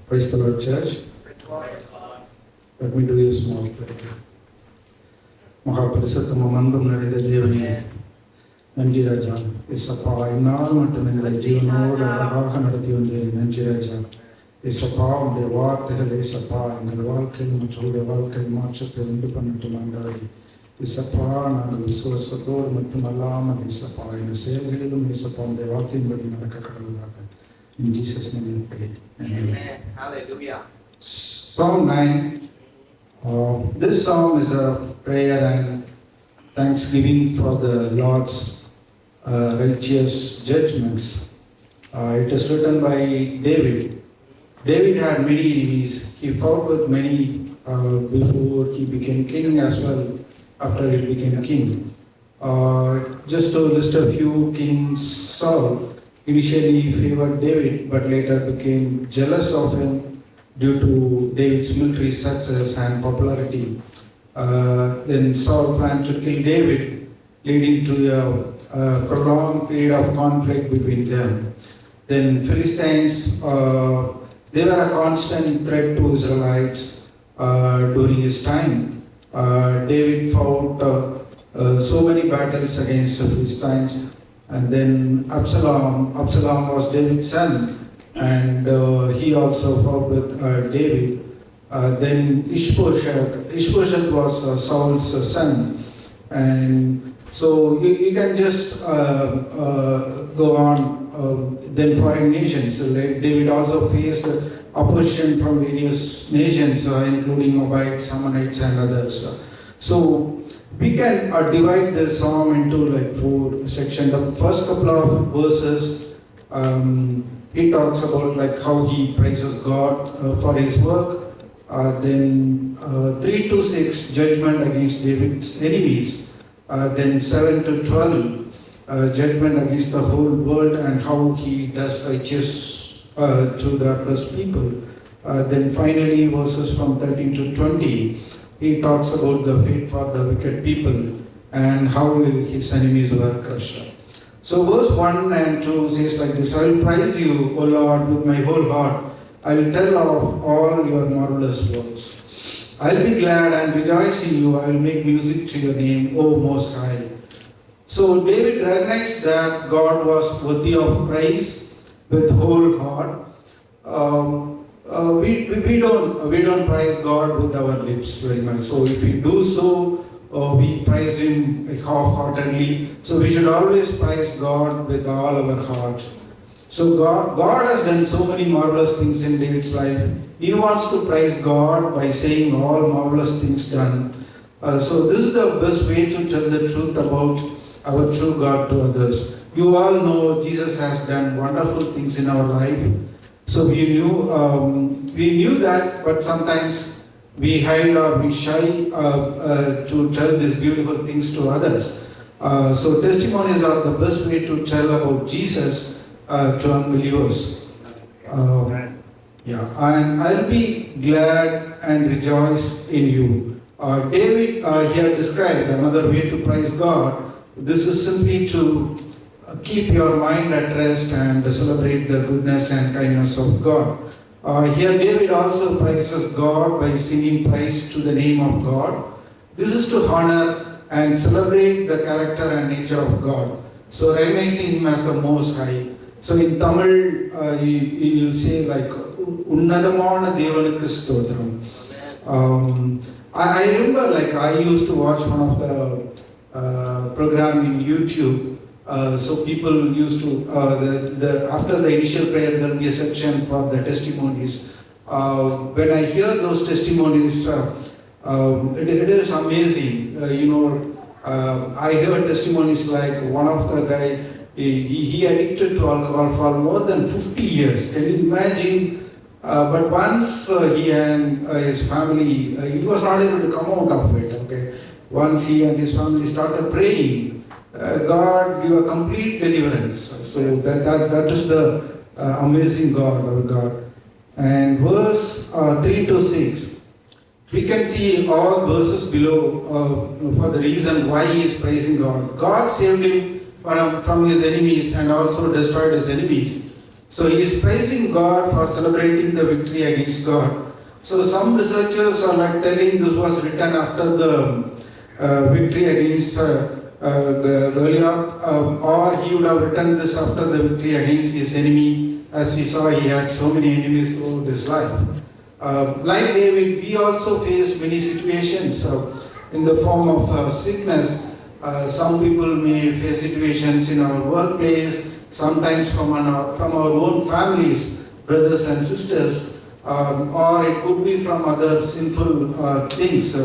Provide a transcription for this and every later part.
Praise the Lord, church. Let me do a small prayer. மகாபரிசுத்தமும் அன்பும் நிறைந்த தேவனே, நன்றி ராஜா. இசப்பா, இந்நாள் மட்டும் எங்களை ஜீவனோடு அழகாக நடத்தி வந்தேன். நன்றி ராஜா. இசப்பா, உடைய வார்த்தைகள் இசப்பா எங்கள் வாழ்க்கையில் மற்றவருடைய வாழ்க்கையில் மாற்றத்தை உண்டு பண்ணட்டும் ஆண்டவரே. இசப்பா, நாங்கள் விசுவாசத்தோடு மட்டும் அல்லாமல் இசப்பா எங்கள் செயல்களிலும் இசப்பா உடைய வார்த்தையின்படி நடக்க கடவுளாக. In Jesus' name we pray. Amen. Hallelujah. Psalm 9. This psalm is a prayer and thanksgiving for the Lord's righteous judgments. It is written by David. David had many enemies. He fought with many before he became king as well after he became king. Just to list a few kings, Saul initially favored David but later became jealous of him due to David's military success and popularity. Then Saul planned to kill David, leading to a prolonged period of conflict between them. Then Philistines, they were a constant threat to Israelites during his time. David fought so many battles against the Philistines. And then Absalom was David's son, and he also fought with David. Then Ishbosheth was Saul's son, and so you can just go on. Then foreign nations, like David also faced opposition from various nations, including Moabites, Ammonites, and others. So we can divide this psalm into like 4 sections. The first couple of verses, he talks about like how he praises God for his work. Then 3 to 6, judgment against David's enemies. Then 7 to 12, judgment against the whole world and how he does righteous to the oppressed people. Then finally verses from 13 to 20, he talks about the fate for the wicked people and how his enemies were crushed. So verse 1 and 2 says like this: I will praise you, O Lord, with my whole heart. I will tell of all your marvelous works. I will be glad and rejoice in you. I will make music to your name, O Most High. So David recognized that God was worthy of praise with whole heart. We don't praise God with our lips very much. So if we do so, we praise Him half-heartedly. So we should always praise God with all our heart. So God has done so many marvelous things in David's life. He wants to praise God by saying all marvelous things done. So this is the best way to tell the truth about our true God to others. You all know Jesus has done wonderful things in our life. So we knew that, but sometimes we hide or we shy to tell these beautiful things to others. So testimonies are the best way to tell about Jesus to unbelievers. And I'll be glad and rejoice in you. David here described another way to praise God. This is simply to keep your mind at rest and celebrate the goodness and kindness of God. Here David also praises God by singing praise to the name of God. This is to honor and celebrate the character and nature of God. So recognizing Him as the Most High. So in Tamil, you'll say like, Unnadamana Devanukku Stotram. I remember like I used to watch one of the program in YouTube. So people used to, after the initial prayer, there will be a section for the testimonies. When I hear those testimonies, it is amazing. I heard testimonies like one of the guy, he addicted to alcohol for more than 50 years. Can you imagine? But once he and his family, he was not able to come out of it. Okay, once he and his family started praying, God gave a complete deliverance. So that is the amazing God, our God. And verse 3 to 6, we can see all verses below for the reason why he is praising God. God saved him from his enemies and also destroyed his enemies. So he is praising God for celebrating the victory against God. So some researchers are like telling this was written after the victory against Goliath, or he would have written this after the victory against his enemy. As we saw, he had so many enemies throughout his life. Like David, we also face many situations in the form of sickness. Some people may face situations in our workplace, sometimes from our own families, brothers and sisters, or it could be from other sinful things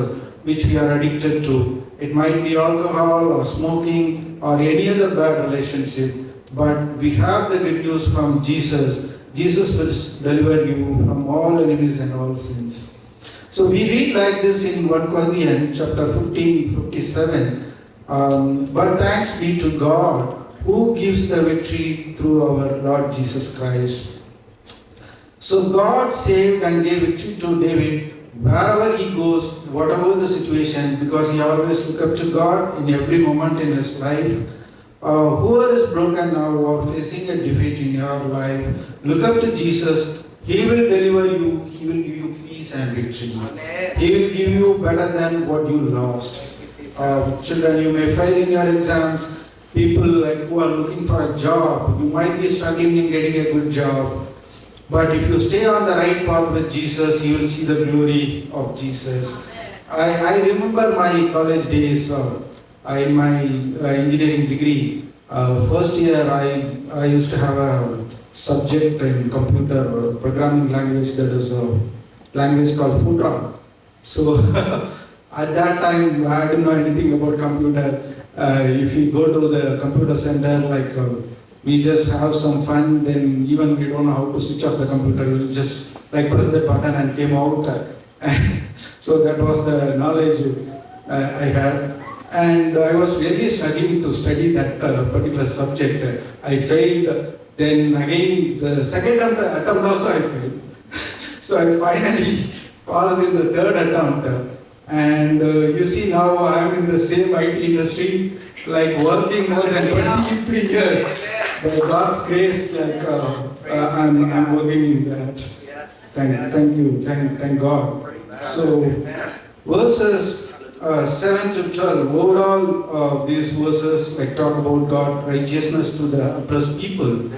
which we are addicted to. It might be alcohol or smoking or any other bad relationship. But we have the good news from Jesus. Jesus will deliver you from all enemies and all sins. So we read like this in 1 Corinthians chapter 15, 57. But thanks be to God who gives the victory through our Lord Jesus Christ. So God saved and gave victory to David wherever he goes, whatever the situation, because he always looked up to God in every moment in his life. Whoever is broken now or facing a defeat in your life, look up to Jesus. He will deliver you. He will give you peace and victory. He will give you better than what you lost. Children, you may fail in your exams. People like who are looking for a job, you might be struggling in getting a good job. But if you stay on the right path with Jesus, you will see the glory of Jesus. I remember my college days. In my engineering degree, first year I used to have a subject in computer programming language, that is a language called Fortran. So at that time I didn't know anything about computer. If we go to the computer center, we just have some fun, then even we don't know how to switch off the computer, we'll just press the button and came out. So that was the knowledge I had. And I was really struggling to study that particular subject. I failed. Then again, the second attempt also I failed. So I finally passed in the third attempt. And you see now I am in the same IT industry, working more than 23 years. By God's grace, I'm working in that. Thank you, thank God. So verses 7 to 12, overall these verses talk about God's righteousness to the oppressed people.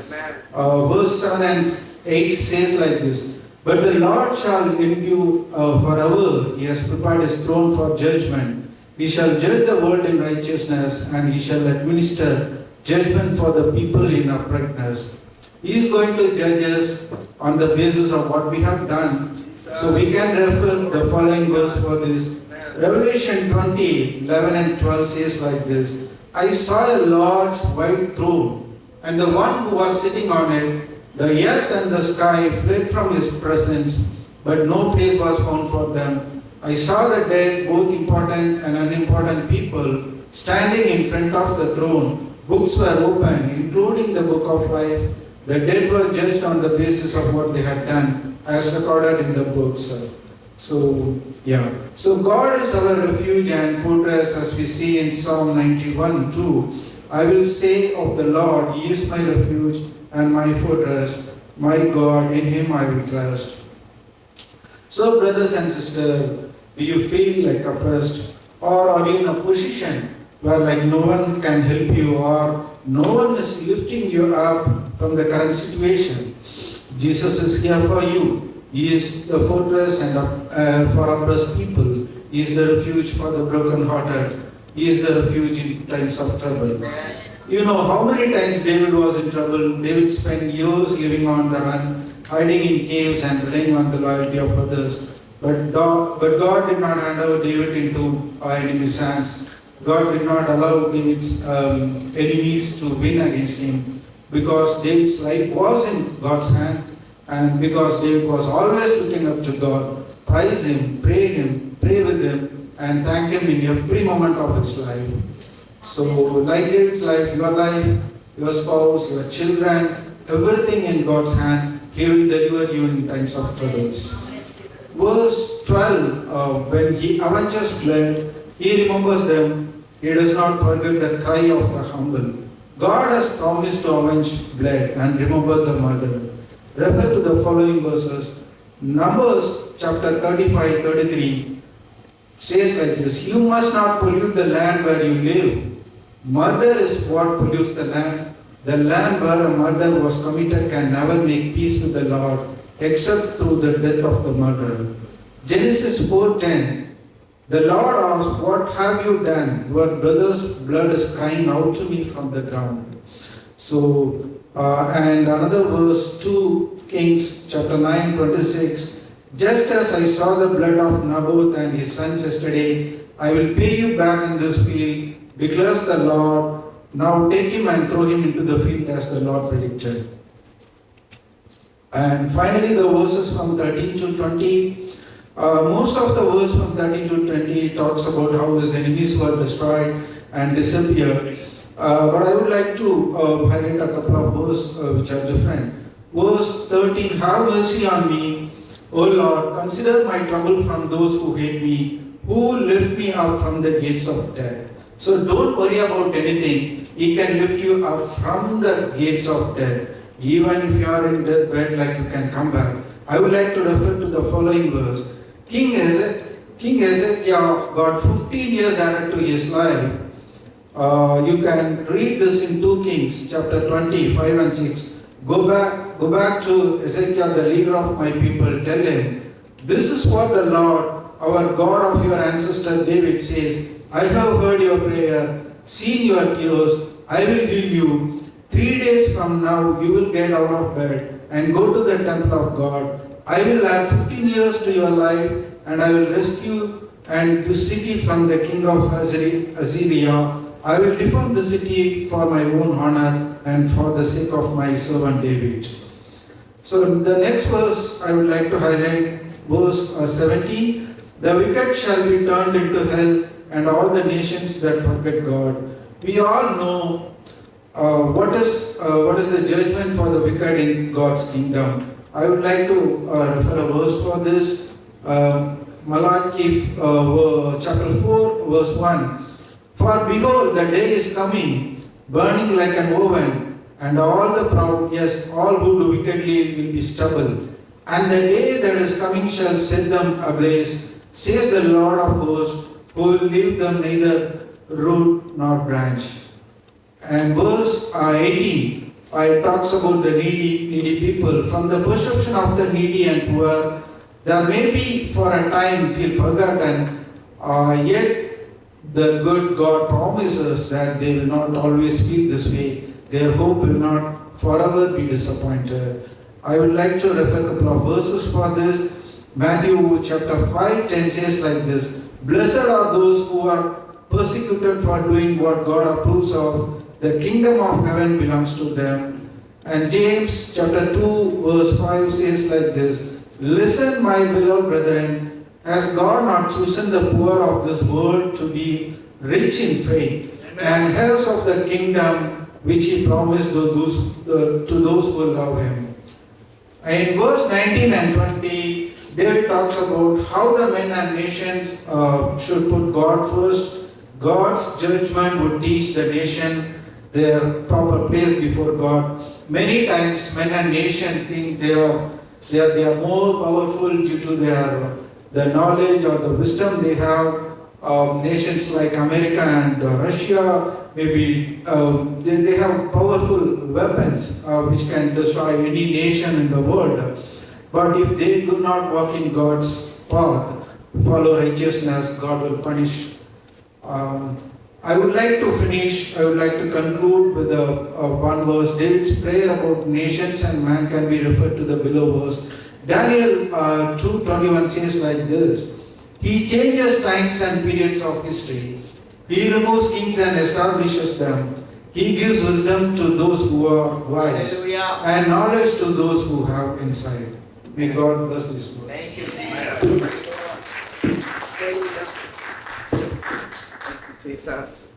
Verse 7 and 8 says like this: But the Lord shall endure forever. He has prepared his throne for judgment. He shall judge the world in righteousness, and he shall administer judgment for the people in uprightness. He is going to judge us on the basis of what we have done. So we can refer the following verse for this. Revelation 20, 11 and 12 says like this: I saw a large white throne, and the one who was sitting on it. The earth and the sky fled from his presence, but no place was found for them. I saw the dead, both important and unimportant people, standing in front of the throne. Books were opened, including the book of life. The dead were judged on the basis of what they had done, as recorded in the books. So God is our refuge and fortress, as we see in Psalm 91 too. I will say of the Lord, He is my refuge and my fortress, my God, in Him I will trust. So brothers and sisters, do you feel oppressed? Or are you in a position where no one can help you, or no one is lifting you up from the current situation? Jesus is here for you. He is the fortress and for oppressed people. He is the refuge for the brokenhearted. He is the refuge in times of trouble. You know how many times David was in trouble. David spent years living on the run, hiding in caves and relying on the loyalty of others. But God did not hand over David into our enemy's hands. God did not allow David's enemies to win against him, because David's life was in God's hand, and because David was always looking up to God. Praise Him, pray with Him, and thank Him in every moment of his life. So, like David's life, your spouse, your children, everything in God's hand. He will deliver you in times of troubles. Verse 12, when He avenges blood, He remembers them. He does not forget the cry of the humble. God has promised to avenge blood and remember the murder. Refer to the following verses. Numbers chapter 35-33 says like this: You must not pollute the land where you live. Murder is what pollutes the land. The land where a murder was committed can never make peace with the Lord except through the death of the murderer. Genesis 4:10. The Lord asked, What have you done? Your brother's blood is crying out to me from the ground. So, and another verse, 2 Kings chapter 9:26. Just as I saw the blood of Naboth and his sons yesterday, I will pay you back in this field, declares the Lord. Now take him and throw him into the field as the Lord predicted. And finally, the verses from 13 to 20. Most of the verse from 13 to 20 talks about how his enemies were destroyed and disappeared. But I would like to highlight a couple of verses which are different. Verse 13, Have mercy on me, O Lord, consider my trouble from those who hate me, who lift me up from the gates of death. So don't worry about anything. He can lift you up from the gates of death. Even if you are in deathbed, like you can come back. I would like to refer to the following verse. King Hezekiah got 15 years added to his life. You can read this in 2 Kings chapter 25 and 6. Go back to Hezekiah, the leader of my people. Tell him, this is what the Lord, our God of your ancestor David says. I have heard your prayer, seen your tears. I will heal you. 3 days from now, you will get out of bed and go to the temple of God. I will add 15 years to your life, and I will rescue and this city from the king of Assyria. I will defend the city for my own honor and for the sake of my servant David. So the next verse I would like to highlight, verse 17. The wicked shall be turned into hell, and all the nations that forget God. We all know what is the judgment for the wicked in God's kingdom. I would like to refer a verse for this. Malachi chapter 4 verse 1. For behold, the day is coming, burning like an oven, and all the proud, yes, all who do wickedly will be stubble. And the day that is coming shall set them ablaze, says the Lord of hosts, who will leave them neither root nor branch. And verse 18. It talks about the needy people. From the perception of the needy and poor, they may be for a time feel forgotten, yet the good God promises that they will not always feel this way. Their hope will not forever be disappointed. I would like to refer a couple of verses for this. Matthew chapter 5:10 says like this: Blessed are those who are persecuted for doing what God approves of. The kingdom of heaven belongs to them. And James chapter 2 verse 5 says like this: Listen, my beloved brethren, has God not chosen the poor of this world to be rich in faith and heirs of the kingdom which he promised to those who love him? In verse 19 and 20, David talks about how the men and nations should put God first. God's judgment would teach the nation their proper place before God. Many times men and nation think they are more powerful due to the knowledge or the wisdom they have. Nations like America and Russia, maybe they have powerful weapons which can destroy any nation in the world. But if they do not walk in God's path, follow righteousness, God will punish. I would like to conclude with one verse. David's prayer about nations and man can be referred to the below verse. Daniel 2:21 says like this: He changes times and periods of history. He removes kings and establishes them. He gives wisdom to those who are wise. Hallelujah. And knowledge to those who have insight. May God bless this verse. Thank you, Jesus. Thank you, Jesus.